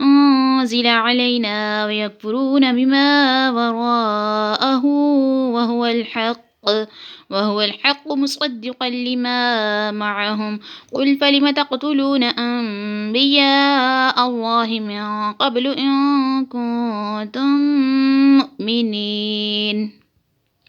أنزل علينا ويكفرون بما وراءه وهو الحق مصدقا لما معهم قل فلم تقتلون أنبياء الله من قبل إن كنتم مؤمنين।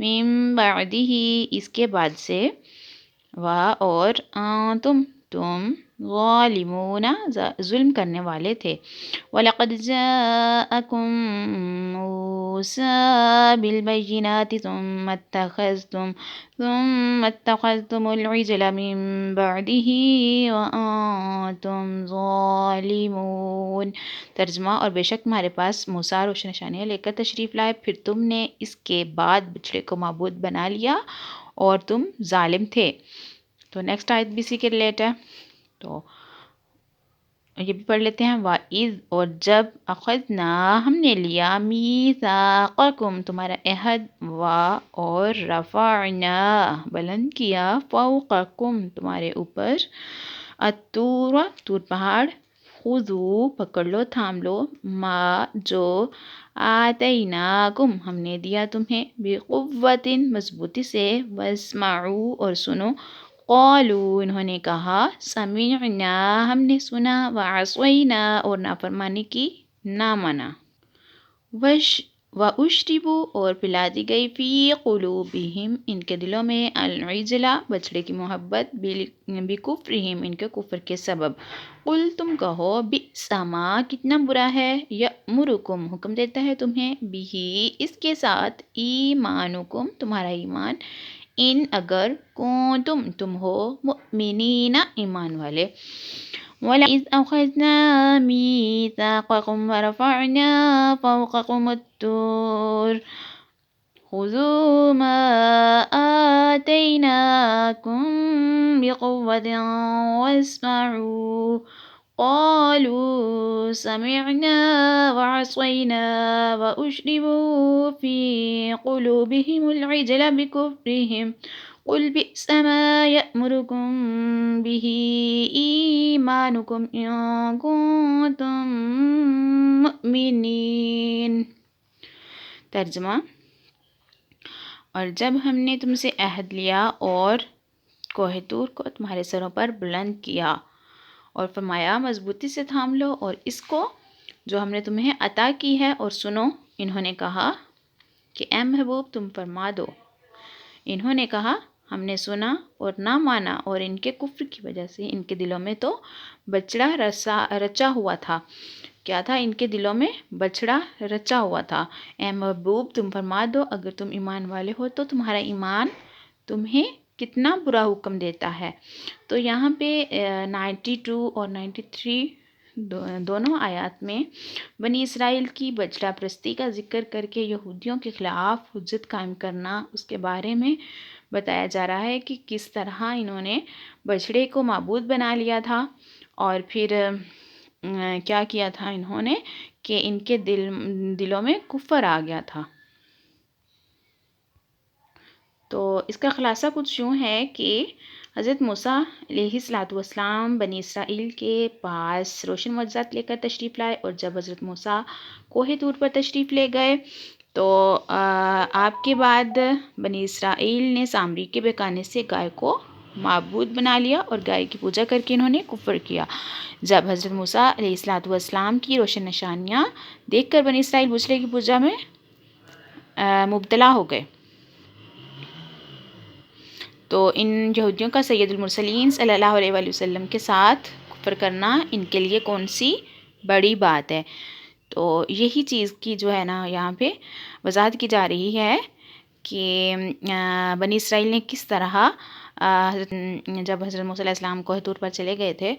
من بعدہ اس کے بعد سے، اور تم ظالمون ظلم کرنے والے تھے۔ وَلَقَدْ جَاءَكُم مُوسَىٰ بِالْبَيِّنَاتِ ثُمَّ اتَّخَذْتُمُ الْعِجْلَ مِن بَعْدِهِ وَأَنتُمْ ظَالِمُونَ۔ ترجمہ، اور بے شک تمہارے پاس موسیٰ روشن نشانیاں لے کر تشریف لائے، پھر تم نے اس کے بعد بچڑے کو معبود بنا لیا اور تم ظالم تھے۔ تو نیکسٹ آیت بھی اسی کے ریلیٹ ہے، تو یہ بھی پڑھ لیتے ہیں۔ وَإِذْ اور جب أَخَذْنَا ہم نے لیا مِيثَاقَكُمْ تمہارا عہد، اور رفعنا بلند کیا فوقکم تمہارے اوپر الطور طور پہاڑ، خذوا پکڑ لو تھام لو، ما جو آتیناکم ہم نے دیا تمہیں، بقوۃ مضبوطی سے، واسمعوا اور سنو، قالوا انہوں نے کہا، سمعنا ہم نے سنا، وعصینا اور نافرمانی کی، نہ مانا، وَأُشْرِبُوا اور پلا دی گئی، فی قلوبہم ان کے دلوں میں، العجل بچڑے کی محبت، بکفرہم ان کے کفر کے سبب۔ قل تم کہو، بئس ما کتنا برا ہے، یأمرکم حکم دیتا ہے تمہیں، بہ اس کے ساتھ، ایمانکم تمہارا ایمان، ان اگر تم ہو، مؤمنین ایمان والے۔ وَلَئِذْ أَخَذْنَا مِيثَاقَكُمْ وَرَفَعْنَا فَوْقَكُمُ الطُّورَ خُذُوا مَا آتَيْنَاكُمْ بِقُوَّةٍ وَاسْمَعُوا قَالُوا سَمِعْنَا وَعَصَيْنَا وَأُشْرِبُوا فِي قُلُوبِهِمُ الْعِجْلَ بِكُفْرِهِمْ قُلْ بِئْسَ مَا يَأْمُرُكُمْ بِهِ إِيمَانُكُمْ إِن كُنتُم مُّؤْمِنِينَ۔ ترجمہ، اور جب ہم نے تم سے عہد لیا اور کوہ طور کو تمہارے سروں پر بلند کیا اور فرمایا مضبوطی سے تھام لو اور اس کو جو ہم نے تمہیں عطا کی ہے، اور سنو، انہوں نے کہا کہ اے محبوب تم فرما دو، انہوں نے کہا ہم نے سنا اور نہ مانا، اور ان کے کفر کی وجہ سے ان کے دلوں میں تو بچڑا رچا ہوا تھا۔ کیا تھا؟ ان کے دلوں میں بچڑا رچا ہوا تھا۔ اے محبوب تم فرما دو، اگر تم ایمان والے ہو تو تمہارا ایمان تمہیں کتنا برا حکم دیتا ہے۔ تو یہاں پہ 92 اور 93 دونوں آیات میں بنی اسرائیل کی بچڑا پرستی کا ذکر کر کے یہودیوں کے خلاف حجت قائم کرنا، اس کے بارے میں بتایا جا رہا ہے کہ کس طرح انہوں نے بچڑے کو معبود بنا لیا تھا، اور پھر کیا کیا تھا انہوں نے کہ ان کے دلوں میں کفر آ گیا تھا۔ تو اس کا خلاصہ کچھ یوں ہے کہ حضرت موسیٰ علیہ السلام بنی اسرائیل کے پاس روشن معجزات لے کر تشریف لائے، اور جب حضرت موسیٰ کوہ طور پر تشریف لے گئے تو آپ کے بعد بنی اسرائیل نے سامری کے بہکانے سے گائے کو معبود بنا لیا، اور گائے کی پوجا کر کے انہوں نے کفر کیا۔ جب حضرت موسیٰ علیہ السلام کی روشن نشانیاں دیکھ کر بنی اسرائیل بچڑے کی پوجا میں مبتلا ہو گئے، تو ان یہودیوں کا سید المرسلین صلی اللہ علیہ وآلہ وسلم کے ساتھ کفر کرنا ان کے لیے کون سی بڑی بات ہے۔ تو یہی چیز کی جو ہے نا یہاں پہ وضاحت کی جا رہی ہے کہ بنی اسرائیل نے کس طرح جب حضرت موسیٰ علیہ السلام کوہ طور پر چلے گئے تھے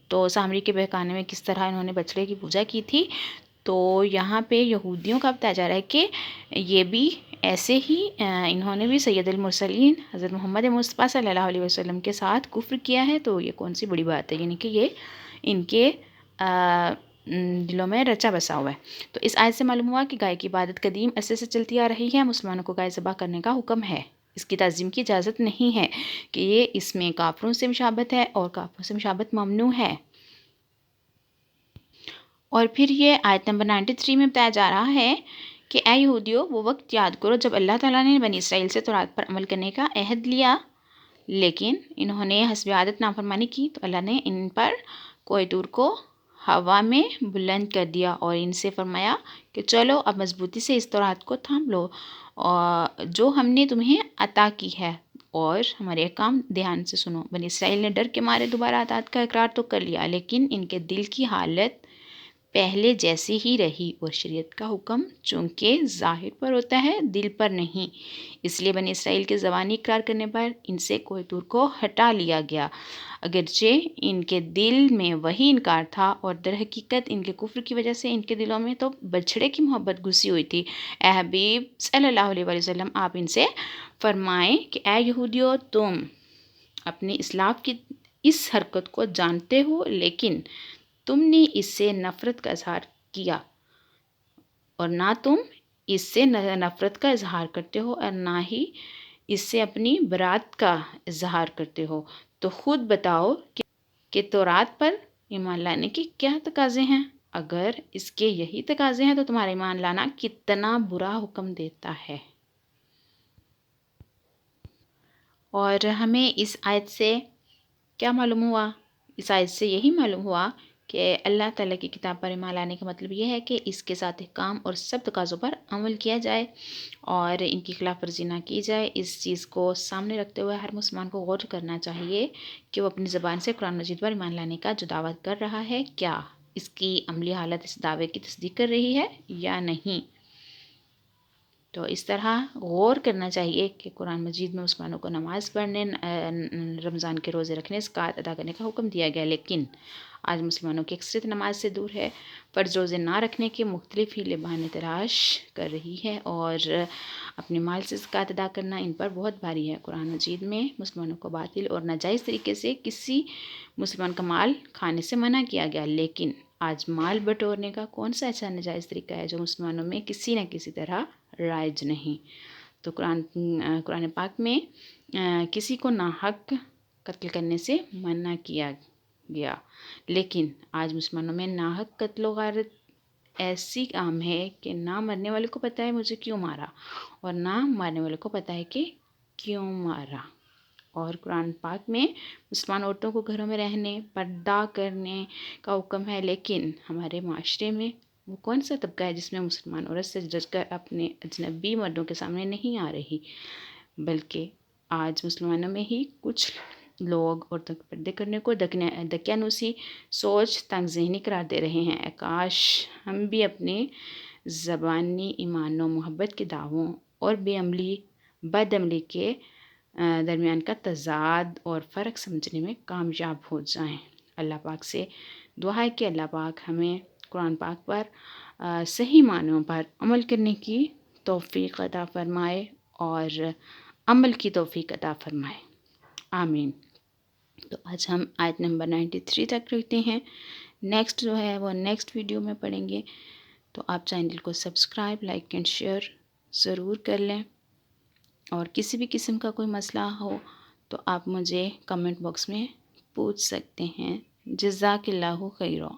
تو سامری کے بہکانے میں کس طرح انہوں نے بچڑے کی پوجا کی تھی۔ تو یہاں پہ یہودیوں کا بتایا جا رہا ہے کہ یہ بھی ایسے ہی انہوں نے بھی سید المرسلین حضرت محمد مصطفیٰ صلی اللہ علیہ وسلم کے ساتھ کفر کیا ہے، تو یہ کون سی بڑی بات ہے، یعنی کہ یہ ان کے دلوں میں رچا بسا ہوا ہے۔ تو اس آیت سے معلوم ہوا کہ گائے کی عبادت قدیم عرصے سے چلتی آ رہی ہے، مسلمانوں کو گائے ذبح کرنے کا حکم ہے، اس کی تعظیم کی اجازت نہیں ہے، کہ یہ اس میں کافروں سے مشابہت ہے اور کافروں سے مشابہت ممنوع ہے۔ اور پھر یہ آیت نمبر 93 میں بتایا جا رہا ہے کہ اے یہودیو وہ وقت یاد کرو جب اللہ تعالیٰ نے بنی اسرائیل سے تورات پر عمل کرنے کا عہد لیا، لیکن انہوں نے حسب عادت نافرمانی کی، تو اللہ نے ان پر کوہ طور کو ہوا میں بلند کر دیا اور ان سے فرمایا کہ چلو اب مضبوطی سے اس تورات کو تھام لو، اور جو ہم نے تمہیں عطا کی ہے، اور ہمارے احکام دھیان سے سنو۔ بنی اسرائیل نے ڈر کے مارے دوبارہ اطاعت کا اقرار تو کر لیا، لیکن ان کے دل کی حالت پہلے جیسی ہی رہی، اور شریعت کا حکم چونکہ ظاہر پر ہوتا ہے، دل پر نہیں، اس لیے بنی اسرائیل کے زبانی اقرار کرنے پر ان سے کوہ طور کو ہٹا لیا گیا، اگرچہ ان کے دل میں وہی انکار تھا، اور در حقیقت ان کے کفر کی وجہ سے ان کے دلوں میں تو بچھڑے کی محبت گھسی ہوئی تھی۔ اے حبیب صلی اللہ علیہ وآلہ وسلم، آپ ان سے فرمائیں کہ اے یہودیو، تم اپنی اسلاف کی اس حرکت کو جانتے ہو، لیکن تم نے اس سے نفرت کا اظہار کیا، اور نہ تم اس سے نفرت کا اظہار کرتے ہو، اور نہ ہی اس سے اپنی برات کا اظہار کرتے ہو۔ تو خود بتاؤ کہ تورات پر ایمان لانے کے کیا تقاضے ہیں؟ اگر اس کے یہی تقاضے ہیں تو تمہارا ایمان لانا کتنا برا حکم دیتا ہے۔ اور ہمیں اس آیت سے کیا معلوم ہوا؟ اس آیت سے یہی معلوم ہوا کہ اللہ تعالیٰ کی کتاب پر ایمان لانے کا مطلب یہ ہے کہ اس کے ساتھ احکام اور سب تقاضوں پر عمل کیا جائے اور ان کی خلاف ورزی نہ کی جائے۔ اس چیز کو سامنے رکھتے ہوئے ہر مسلمان کو غور کرنا چاہیے کہ وہ اپنی زبان سے قرآن مجید پر ایمان لانے کا جو دعویٰ کر رہا ہے، کیا اس کی عملی حالت اس دعوے کی تصدیق کر رہی ہے یا نہیں۔ تو اس طرح غور کرنا چاہیے کہ قرآن مجید میں مسلمانوں کو نماز پڑھنے، رمضان کے روزے رکھنے، زکوٰۃ ادا کرنے کا حکم دیا گیا، لیکن آج مسلمانوں کی اکثریت نماز سے دور ہے، فرض روزے نہ رکھنے کے مختلف ہیلے بہانے تلاش کر رہی ہے، اور اپنے مال سے زکوٰۃ ادا کرنا ان پر بہت بھاری ہے۔ قرآن مجید میں مسلمانوں کو باطل اور ناجائز طریقے سے کسی مسلمان کا مال کھانے سے منع کیا گیا، لیکن آج مال بٹورنے کا کون سا ایسا ناجائز طریقہ ہے جو مسلمانوں میں کسی نہ کسی طرح رائج نہیں؟ تو قرآن پاک میں کسی کو ناحق قتل کرنے سے منع کیا گیا، لیکن آج مسلمانوں میں ناحق قتل و غارت ایسی عام ہے کہ نہ مرنے والے کو پتہ ہے مجھے کیوں مارا، اور نہ مارنے والے کو پتہ ہے کہ کیوں مارا۔ اور قرآن پاک میں مسلمان عورتوں کو گھروں میں رہنے، پردہ کرنے کا حکم ہے، لیکن ہمارے معاشرے میں وہ کون سا طبقہ ہے جس میں مسلمان عورت سے جج کر اپنے اجنبی مردوں کے سامنے نہیں آ رہی، بلکہ آج مسلمانوں میں ہی کچھ لوگ عورتوں کے پردے کرنے کو دقیانوسی سوچ، تنگ ذہنی قرار دے رہے ہیں۔ کاش ہم بھی اپنے زبانی ایمان و محبت کے دعووں اور بد عملی کے درمیان کا تضاد اور فرق سمجھنے میں کامیاب ہو جائیں۔ اللہ پاک سے دعا ہے کہ اللہ پاک ہمیں قرآن پاک پر صحیح معنوں پر عمل کرنے کی توفیق عطا فرمائے اور عمل کی توفیق عطا فرمائے، آمین۔ تو آج ہم آیت نمبر 93 تک رکھتے ہیں، نیکسٹ جو ہے وہ نیکسٹ ویڈیو میں پڑھیں گے۔ تو آپ چینل کو سبسکرائب، لائک اینڈ شیئر ضرور کر لیں، اور کسی بھی قسم کا کوئی مسئلہ ہو تو آپ مجھے کمنٹ باکس میں پوچھ سکتے ہیں۔ جزاک اللہ خیرا۔